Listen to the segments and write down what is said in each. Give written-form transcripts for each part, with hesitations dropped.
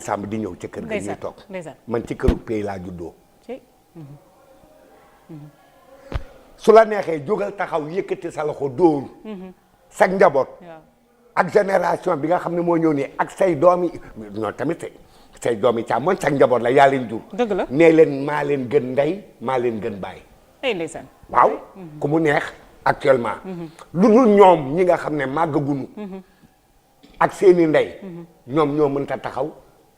sàmm di ñëw ci kër ga ñuy toog man ci këru pay laa juddoo su la neexee jógal taxaw yëkkati sa loxo dóor sag njaboot ak génération bi nga xam ne moo ñëw nii ak say doomi non tamit say doomi càmmoñ sag njaboot la yaa leen jur dëgg la nee leen maa leen gën ndey maa leen gën bàyyi ay ndeysaan waaw ku mu neex actuellement lu dul ñoom ñi nga xam ne màggagunu ak seeni ndey ñoom ñoo mënta taxaw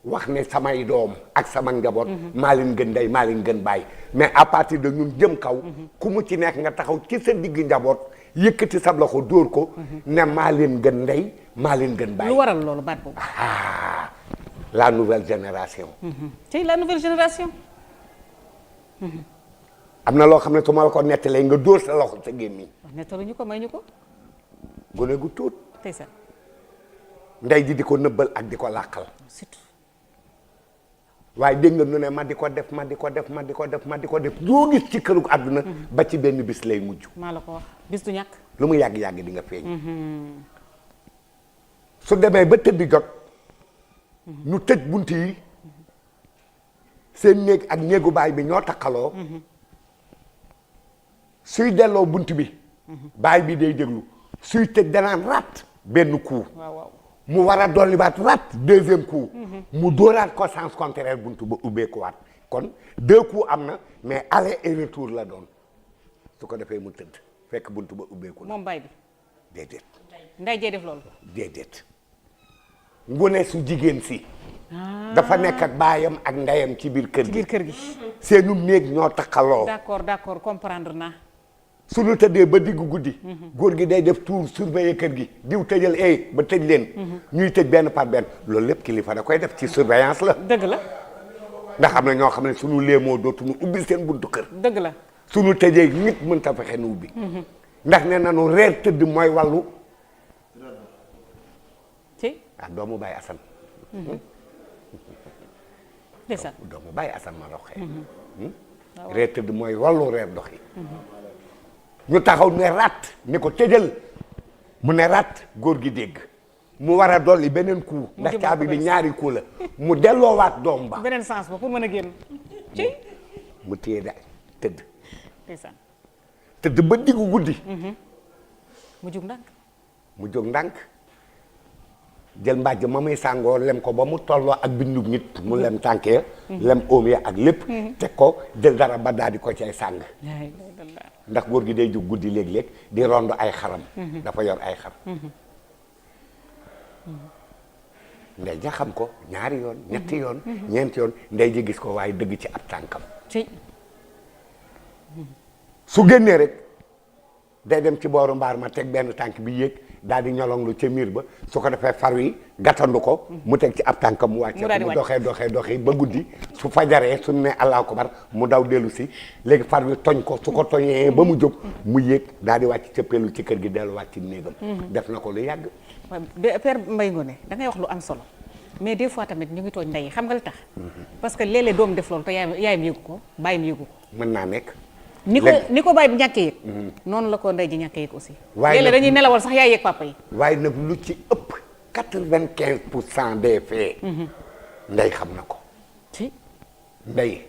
wax ne samay doom ak sama njaboot maa leen gën ndey maa leen gën bàyyi mais à partir de ñun jëm kaw ku mu ci nekk nga taxaw ci sa digg njaboot yëkkati sa loxo dóor ko ne maa leen gën ndey maa leen gën bàyyi lu waral loolu baat boobu la nouvelle génération ci la nouvelle génération am na loo xam ne su ma la ko nettalee nga dóor sa loxo sa gémmiñ nettaluñu ko may ñu ko gone gu tuut tey sax ndey ji di ko nëbbal ak di ko làqal surtout waaye dégg nga nu ne ma di ko def loo gis ci këru àdduna ba ci benn bis lay mujj maa la ko wax bis du ñàkk lu mu yàgg-yàgg di nga feeñ su demee ba tëddi jot ñu tëj bunt yi seen néeg ak néegu baay bi ñoo takkaloo suy delloo bunt bi baay bi day déglu suy tëj danaan rat benn coup waaw mu war a dolliwaat rat deuxième coup mu dóoraat ko sens contraire buntu ba ubbeekuwaat kon 2 coups am na mais aller et retour la doon su ko defee mu tëdd fekk buntu ba ubbeeku na moom baay bi déedéet nday jee def loolu déedéet ngone su jigéen si dafa nekk ak baayam ak ndeyam ci biir kër gi seenum néeg ñoo takkaloo d'accord comprendre naa suñu tëddee ba diggu guddi góor gi day def tour surveiller kër gi diw tëjal ba tëj leen ñuy tëj benn par benn loolu lépp kilifa da koy def ci surveillance la dëgg la ndax am na ñoo xam ne suñu léemoo dootuñu ubbi seen buntu kër dëgg la suñu tëjee nit mën ta fexe nu ubbi ndax ne nanu reer tëdd mooy wàllu ci doomu bàyyi asan ndeysaan doomu bàyyi asan ma roxee reer tëdd mooy wàllu reer doxi ñu taxaw ne rat ni ko tëjal mu ne rat góor gi dégg mu war a dolli beneen coup ndax caabi bi ñaari coup la mu delloowaat doom ba beneen sens ba pour mën a génn ci mu téye da tëdd ndeysaan tëdd ba diggu guddi mu jóg ndànk jël mbàjj ma muy sàngoo lem ko ba mu tolloo ak bindub nit mu lem tànkee lem oom ya ak lépp teg ko jël dara ba daal di ko cay sàng ndax góor gi day jóg guddi léeg-léeg di rondo ay xaram dafa yor ay xar ndey ja xam ko ñaari yoon ñetti yoon ñeenti yoon ndey ji gis ko waaye dëgg ci ab tànkam su génnee rek day dem ci booru mbaar ma teg benn tànk bi yéeg daal di ñolonglu ca miir ba su ko defee far wi gàttandu ko mu teg ci ab tànkam mu wàcce mu doxee ba guddi su fajaree su ne allahu akbar mu daw dellu si léegi far wi toñ ko su ko toñee ba mu jóg mu yéeg daal di wàcc cëppeelu ci kër gi delluwaat ci néegam def na ko lu yàgg Père Mbaye Ngoné da ngay wax lu am solo mais des fois tamit ñu ngi tooñ ndey xam nga li tax parce que léeg-léeg doom def loolu te yaayam yëgu ko bàyyam yëgu ko mën naa nekk ni ko baay bi ñàkkee yëg noonu la ko ndey ji ñàkkee yëg aussi léeg-léeg dañuy nelawal sax yaay yëg papa yi waaye nag lu ci ëpp 95% des faits ndey xam na ko ndey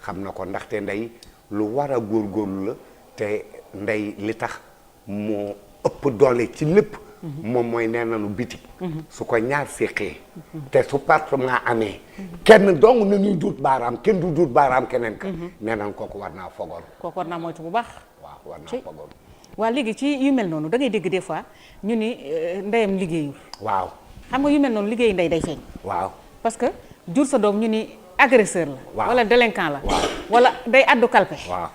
xam na ko ndaxte ndey lu war a góorgóorlu la te ndey li tax moo ëpp doole ci lépp moom mooy nee nanu bitig su ko ñaar séqee te su partement amee kenn dong na ñuy duut baaraam kenn du duut baaraam keneen ka nee nan kooku war naa fogoon kooku war naa moytu bu baax waaw war naa fogoon waaw léegi ci yu mel noonu da ngay dégg des fois ñu ni ndeyam liggéeyul waaw xam nga yu mel noonu liggéeyu ndey day feeñ waaw parce que jur sa doom ñu ni agresseur la waaw wala délinquant la wala day addu kalpe waaw